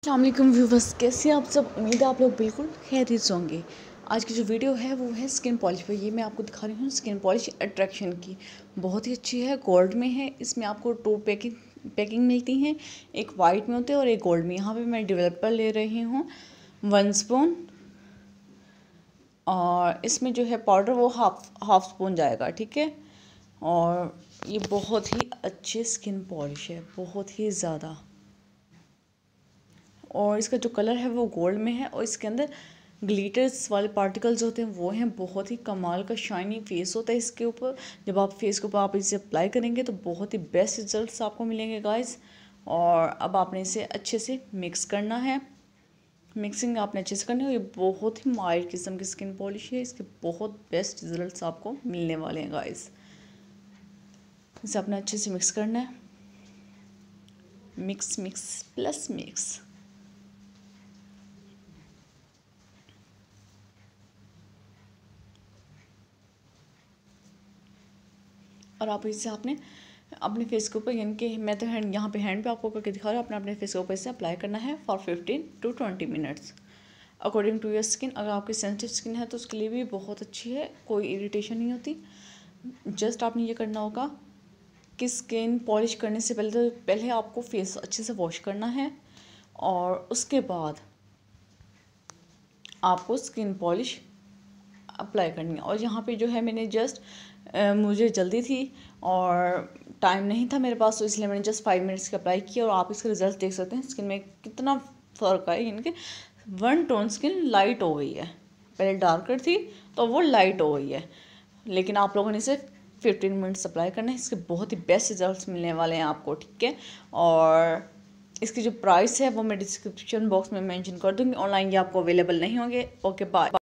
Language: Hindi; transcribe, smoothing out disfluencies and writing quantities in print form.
अस्सलामुअलैकुम व्यूवर्स, कैसे हैं आप सब। उम्मीद है आप लोग बिल्कुल खैरियत से होंगे। आज की जो वीडियो है वो है स्किन पॉलिश पर। ये मैं आपको दिखा रही हूँ स्किन पॉलिश अट्रैक्शन की। बहुत ही अच्छी है, गोल्ड में है। इसमें आपको टू पैकिंग मिलती हैं, एक वाइट में होती है और एक गोल्ड में। यहाँ पे मैं डेवलपर ले रही हूँ 1 स्पून, और इसमें जो है पाउडर वो हाफ स्पून जाएगा, ठीक है। और ये बहुत ही अच्छी स्किन पॉलिश है, बहुत ही ज़्यादा। और इसका जो कलर है वो गोल्ड में है, और इसके अंदर ग्लिटर्स वाले पार्टिकल्स होते हैं वो हैं। बहुत ही कमाल का शाइनी फेस होता है इसके ऊपर। जब आप फेस के ऊपर आप इसे अप्लाई करेंगे तो बहुत ही बेस्ट रिजल्ट्स आपको मिलेंगे गाइस। और अब आपने इसे अच्छे से मिक्स करना है। मिक्सिंग आपने अच्छे से करनी है। ये बहुत ही माइल्ड किस्म की स्किन पॉलिश है, इसके बहुत बेस्ट रिजल्ट्स आपको मिलने वाले हैं गाइस। इसे आपने अच्छे से मिक्स करना है। Mix mix plus mix. और आप इसे आपने अपने फेस के ऊपर, यानी कि मैं तो हैंड यहाँ पे हैंड पे आपको करके दिखा रहा हूँ, अपने फेस के ऊपर इसे अप्लाई करना है for 15 to 20 minutes according to your skin. अगर आपकी सेंसिटिव स्किन है तो उसके लिए भी बहुत अच्छी है, कोई इरिटेशन नहीं होती। जस्ट आपने ये करना होगा कि स्किन पॉलिश करने से पहले आपको फेस अच्छे से वॉश करना है, और उसके बाद आपको स्किन पॉलिश अप्लाई करनी है। और यहाँ पे जो है मैंने जस्ट मुझे जल्दी थी और टाइम नहीं था मेरे पास, तो इसलिए मैंने जस्ट 5 मिनट्स की अप्लाई किया। और आप इसका रिजल्ट देख सकते हैं स्किन में कितना फ़र्क है। यानी कि 1 टोन स्किन लाइट हो गई है, पहले डार्कर थी तो वो लाइट हो गई है। लेकिन आप लोगों ने इसे 15 मिनट्स अप्लाई करना है, इसके बहुत ही बेस्ट रिजल्ट्स मिलने वाले हैं आपको, ठीक है। और इसकी जो प्राइस है वो मैं डिस्क्रिप्शन बॉक्स में मेंशन कर दूँगी। ऑनलाइन ये आपको अवेलेबल नहीं होंगे। Okay bye.